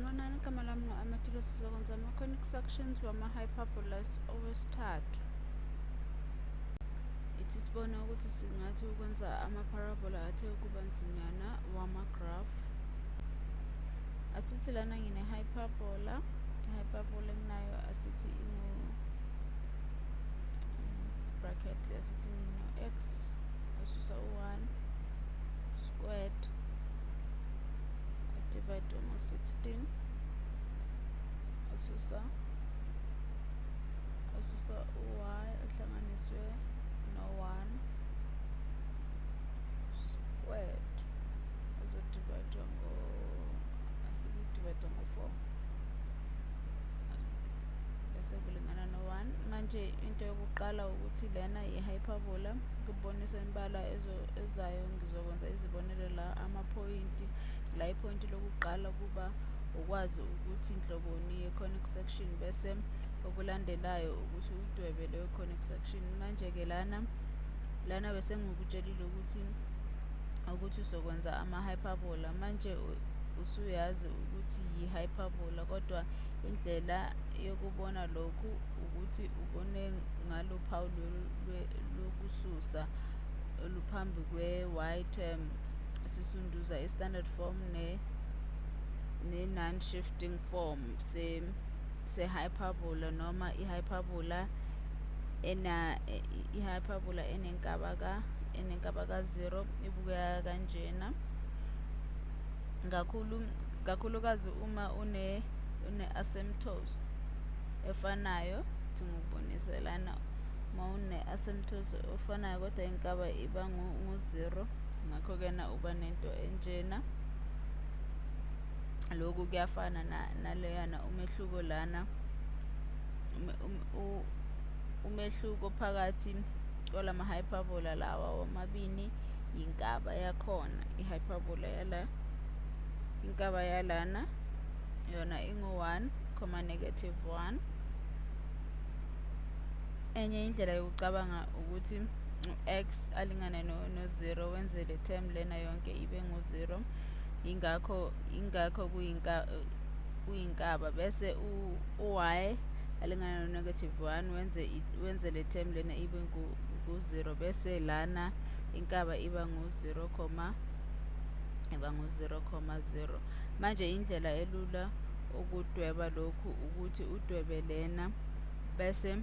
Sanibonani, igama lami ngu-Amathile. Sizokwenza ama-conic sections wama-hyperbolas owesithathu. Ithi sibone ukuthi singathi ukwenza ama-parabola athe ukuba nzinyana wama-graph. Asithi lana ngine-hyperbola. I-hyperbola enginayo asithi bracket asithi ngino-x asusa u-1 squared divide ngo-16 asusa u-y ohlanganiswe no-1 squared azodivide ngo-4 bese kulingana no-1. Manje into yokuqala ukuthi lena i-hyperbola. Kubonisa imibala ezayo ngizokwenza izibonelo la amaphoyinti. La iphoyinti lokuqala kuba ukwazi ukuthi inhloboni ye-conic section, bese okulandelayo ukuthi udwebe leyo conic section. Manje-ke lana bese ngikutshelile ukuthi uzokwenza ama-hyperbola. Manje usuyazi ukuthi yi-hyperbola, kodwa indlela yokubona lokhu ukuthi ubone ngalo phawu lokususa oluphambi kwe-y term, sisunduza i-standard form ne-non-shifting form se-hyperbola, noma i-hyperbola enenkaba ka-0 ibukeka kanjena. Kakhulukazi uma une-asymptotes efanayo. Ngikubonise lana uma une-asymptotes ofanayo kodwa inkaba iba ngu-0, ngakho-ke uba nento enjena. Lokhu kuyafana naleyana umehluko lana. Umehluko phakathi kwalama-hyperbola lawa womabini yinkaba yakhona. I-hyperbola inkaba yalana yona ingu-1, -1. Enye indlela yokucabanga ukuthi u-x alingane no-0 wenze le term lena yonke ibe ngu-0, ingakho kuyinkaba. Bese u-y alingana no-1 wenze le term lena ibe ngu-0, bese lana inkaba iba ngu-0,0. Manje indlela elula ukudweba lokhu ukuthi udwebe lena bese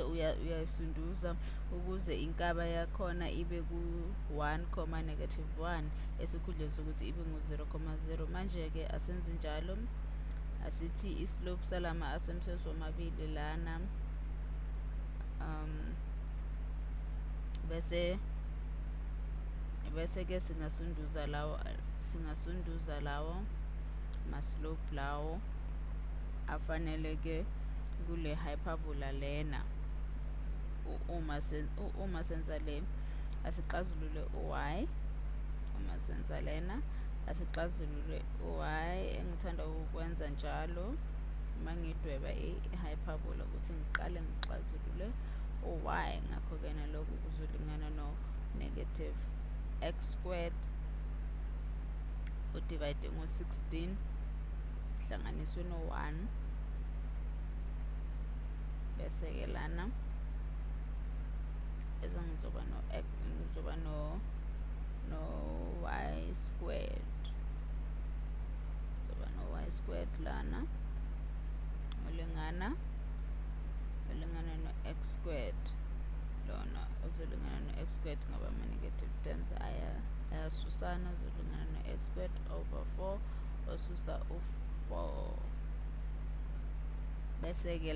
uyayisunduza ukuze inkaba yakhona ibe ku-1,-1 esikhundleni sokuthi ibe ngu-0,0. Manje-ke asenze njalo. Asithi islope salama-asymptotes womabili lana bese-ke singasunduza lawo ma-slope lawo afaneleke kule hyperbola lena. Uma senza le asixazulule u-y, uma senza lena asixazulule u-y. Engithanda ukwenza njalo uma ngidweba i-hyperbola ukuthi ngiqale ngixazulule u-y. Ngakho-ke lokhu kuzolingana no-x squared udivide ngo-16 hlanganiswe no-1, bese-ke lana bese ngizoba no-y squared. Ngizoba no-y squared lana olingana no-x squared. Lona uzolingana no-x squared ngoba ama-negative terms ayasusana, uzolingana no-x squared over 4 osusa u-4. Bese-ke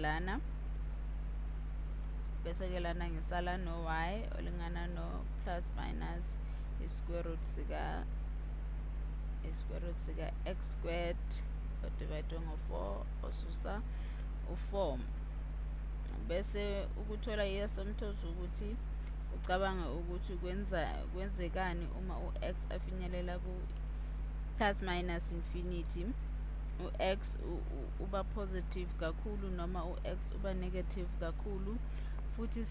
lana ngisala no-y olingana no plus minus i-square root sika-x squared odivide ngo-4 osusa u-4. Bese ukuthola i-asymptotes ukuthi ucabange ukuthi kwenzekani uma u-x afinyelela ku-plus minus infinity. U-x uba positive kakhulu noma u-x uba negative kakhulu. Futhi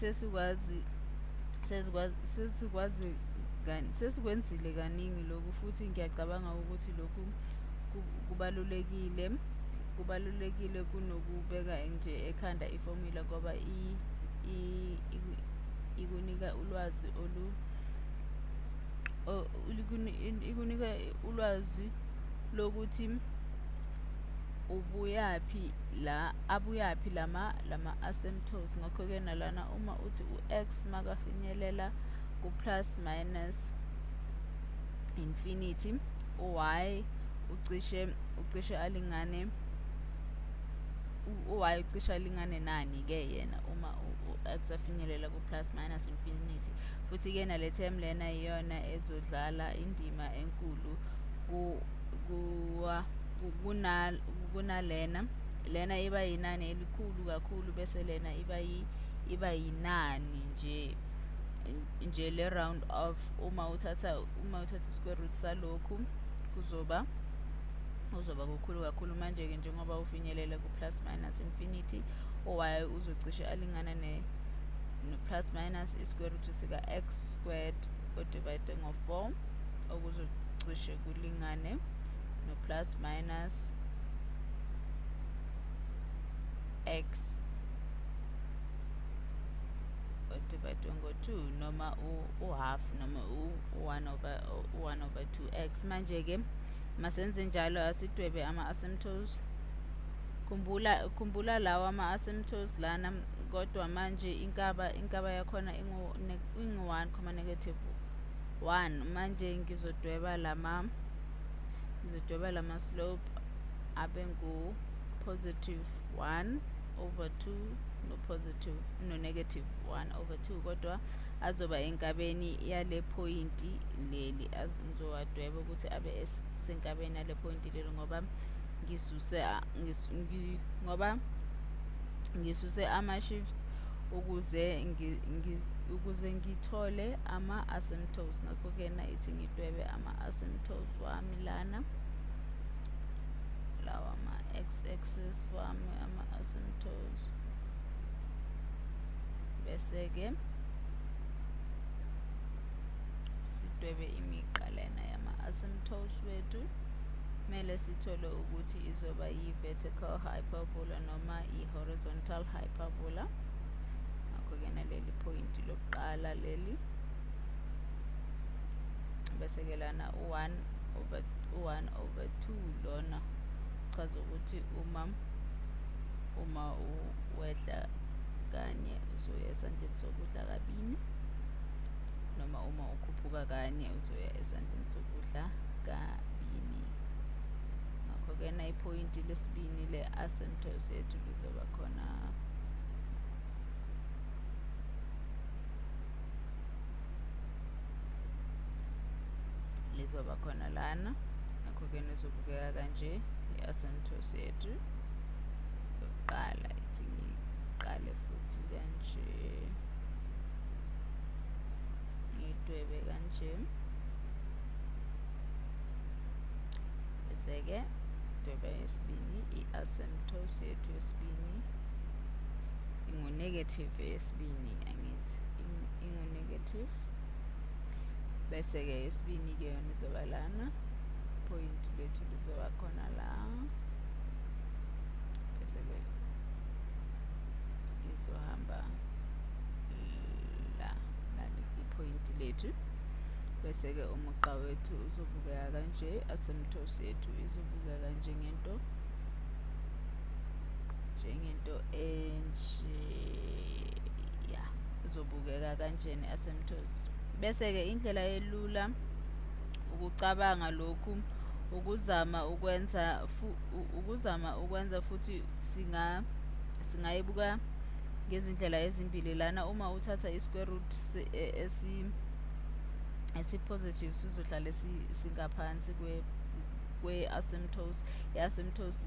sesikwenzile kaningi lokhu, futhi ngiyacabanga ukuthi lokhu kubalulekile kunokubeka nje ekhanda iformula ngoba ikunika ulwazi lokuthi abuyaphi lama asymptotes. Ngakho-ke nalana uma uthi u-x makafinyelela ku-plus minus infinity, u-y ucishe alingane nani-ke yena uma u-x afinyelela ku-plus minus infinity. Futhi-ke nale term lena iyona ezodlala indima enkulu kunalena. Lena iba yinani elikhulu kakhulu bese lena iba yinani nje le round off. Uma uthatha square root salokhu kuzoba kukhulu kakhulu. Manje-ke njengoba ufinyelela ku-plus minus infinity, y uzocishe alingana no-plus minus i-square root sika-x squared odivide ngo-4 okuzocishe kulingane no-plus minus x odivide ngo-2 noma u-half noma u-1 over 2x. Manje-ke masenze njalo asidwebe ama-asymptotes. Khumbula lawa ama-asymptotes lana, kodwa manje inkaba yakhona ingu-1, negative 1. Manje ngizodweba lama slope abe ngu positive 1 over 2 no negative 1 over 2, kodwa azoba enkabeni yale pointi leli. Ngizowadweba ukuthi abe senkabeni yale pointi leli ngoba ngisuse ama-shifts ukuze ngithole ama-asymptotes. Ngakho-ke ithi ngidwebe ama-asymptotes wami lana, lawa ama-x-axis wami ama-asymptotes. Bese-ke sidwebe imigqa lena yama-asymptotes wethu. Kumele sithole ukuthi izoba yi-vertical hyperbola noma i-horizontal hyperbola. Ngakho-ke naleli point lokuqala leli, bese-ke lana u-1 over 2 lona chaza ukuthi uma wehla kanye uzoya esandleni sokudla kabini, noma uma ukhuphuka kanye uzoya esandleni sokudla kabini. Ngakho-ke na ipointi lesibini le-asymptotes yethu lizoba khona lana. Ngakho-ke nizobukeka kanje i-asymptotes yethu yokuqala. Ithi ngiqale futhi kanje, ngidwebe kanje, bese-ke dweba yesibini. I-asymptotes yethu yesibini ingu-negative yesibini, angithi ingu-negative. Bese-ke yesibini-ke yona izoba lana, point lethu lizoba khona la, bese-ke izohamba lali ipoint lethu. Bese-ke umugqa wethu uzobukeka kanje, asymptotes yethu izobukeka njengento enje, ya, izobukeka kanjena i-asymptotes. Bese-ke indlela elula ukucabanga lokhu ukuzama ukwenza futhi singayibuka ngezindlela ezimbili lana. Uma uthatha i-square root esi-positive sizohlale singaphansi kwe-asymptotes. I-asymptotes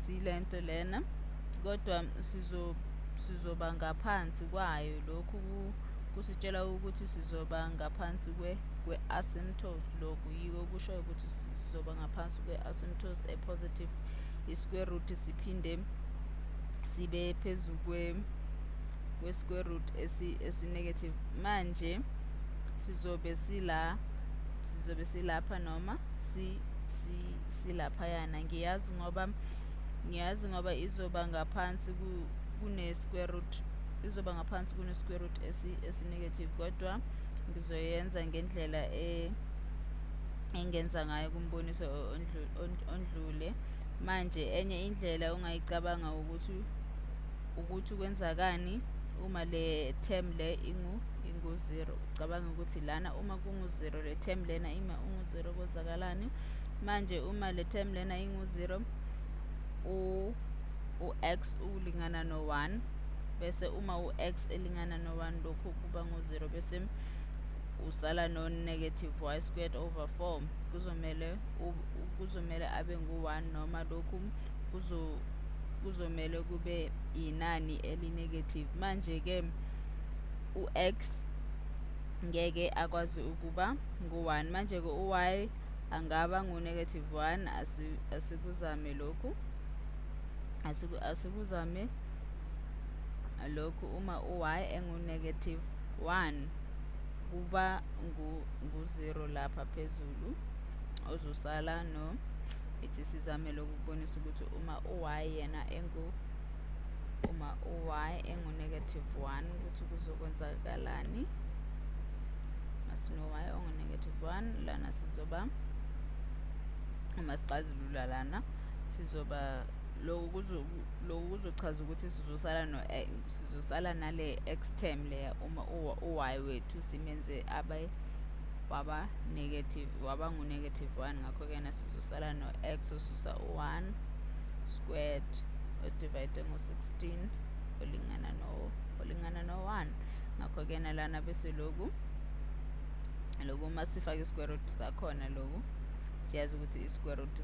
yilento lena, kodwa sizoba ngaphansi kwayo. Lokhu kusitshela ukuthi sizoba ngaphansi kwe-asymptotes. Lokhu yiko kusho ukuthi sizoba ngaphansi kwe-asymptotes e-positive. I-square root siphinde sibe phezu kwe-square root esi-negative. Manje sizobe silapha noma silaphayana. Ngiyazi ngoba izoba ngaphansi kune-square root, izoba ngaphansi kune-square root esi-negative, kodwa ngizoyenza ngendlela engenza ngayo kumboniso ondlule. Manje enye indlela ongayicabanga ukuthi kwenzakani uma le term le ingu-0. Ucabanga ukuthi lana uma kungu-0, le term lena ima ungu-0 kwenzakalani? Manje uma le term lena ingu-0, u-x ulingana no-1, bese uma u-x elingana no-1 lokhu kuba ngu-0, bese usala no-negative y squared over 4. Kuzomele abe ngu-1, noma lokhu kuzomele kube inani eli-negative. Manje-ke u-x ngeke akwazi ukuba ngu-1. Manje-ke u-y angaba ngu-negative 1. Asikuzame lokhu, asikuzame lokhu. Uma u-y engu-negative 1 kuba ngu-0 lapha phezulu, uzosala no, ithi sizame lokhu kubonisa ukuthi uma u-y yena engu-negative 1 ukuthi kuzokwenzakalani. Masino-y ongu-negative 1 lana sizoba, uma sixazulula lana sizoba lokhu kuzochaza ukuthi sizosala nale x term leya uma u-y wethu simenze waba ngu-negative 1. Ngakho-ke na sizosala no-x osusa u-1 squared odivide ngo-16 olingana no-1. Ngakho-ke na lana bese lokhu uma sifaka i-square root sakhona, lokhu siyazi ukuthi i-square root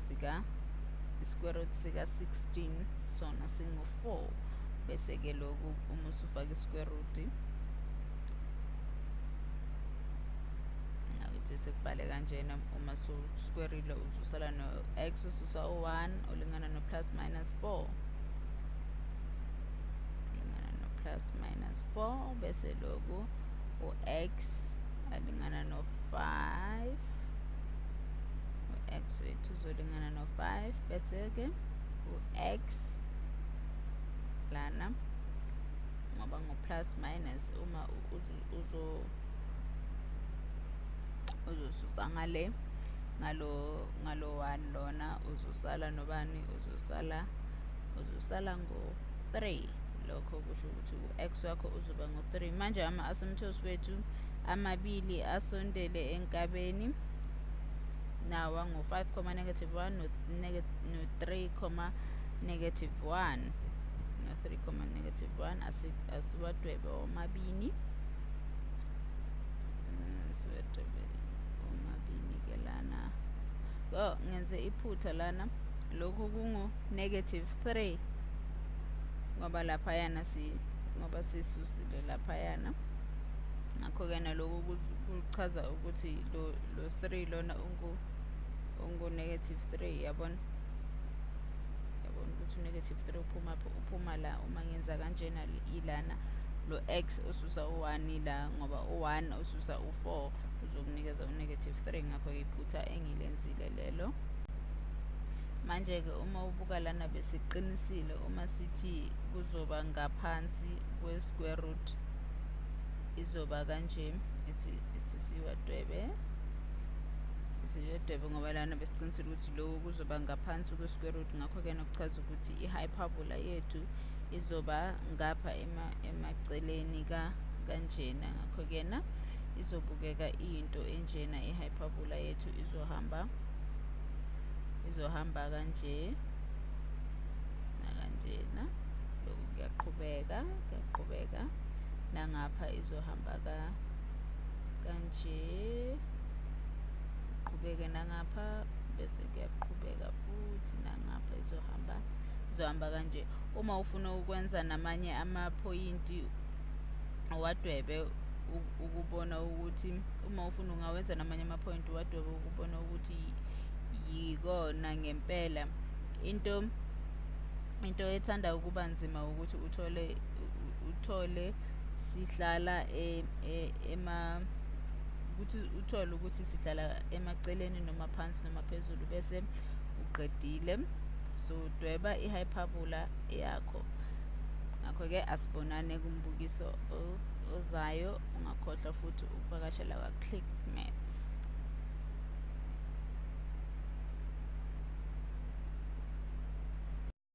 sika-16 sona singu-4. Bese-ke lokhu uma usufaka i-square root, ngawithi sekubhale kanjena, uma squareile uzosala no-x ususa u-1 olingana no-plus minus 4, olingana no-plus minus 4. Bese lokhu u-x alingana no-5, u-x wethu uzolingana no-5. Bese-ke u-x lana ngoba ngu-plus minus, uma uzosusa ngalo 1 lona uzosala nobani, uzosala ngo-3. Lokho kusho ukuthi u-x wakho uzoba ngu-3. Manje ama-asymptotes wethu amabili asondele enkabeni, nawa ngu-5, negative 1 no-3, negative 1, no-3, negative 1. Asiwadwebe omabini, siwadwebe omabini-ke lana. Ngenze iphutha lana, lokhu kungu-negative 3 ngoba laphayana ngoba sisusile laphayana. Ngakho-ke nalokhu kuchaza ukuthi lo 3 lona ungu-negative 3. Yabona ukuthi u-negative 3 uphuma la uma ngenza kanjena ilana. Lo x ususa u-1 la ngoba u-1 ususa u-4 uzokunikeza u-negative 3. Ngakho iphutha engilenzile lelo. Manje-ke uma ubuka lana besiqinisile uma sithi kuzoba ngaphansi kwe-square root izoba kanje. Ithi siwadwebe ngoba lana besiqinisile ukuthi lokhu kuzoba ngaphansi kwe-square root. Ngakho-ke nokuchaza ukuthi i-hyperbola yethu izoba ngapha emaceleni kanjena. Ngakho-ke na izobukeka into enjena. I-hyperbola yethu izohamba kanje nakanjena. Lokhu kuyaqhubeka nangapha izohamba kanje, qhubeke nangapha, bese kuyaqhubeka futhi nangapha izohamba kanje. Uma ufuna ukwenza namanye amaphoyinti wadwebe ukubona ukuthi, uma ufuna ungawenza namanye amaphoyinti wadwebe ukubona ukuthi yikona ngempela. Into ethanda ukuba nzima ukuthi uthole sihlala ukuthi uthole ukuthi sihlala emaceleni noma phansi noma phezulu bese uqedile. So dweba i-hyperbola yakho. Ngakho-ke asibonane kumbukiso ozayo. Ungakhohlwa futhi ukuvakashela kwa-ClickMaths.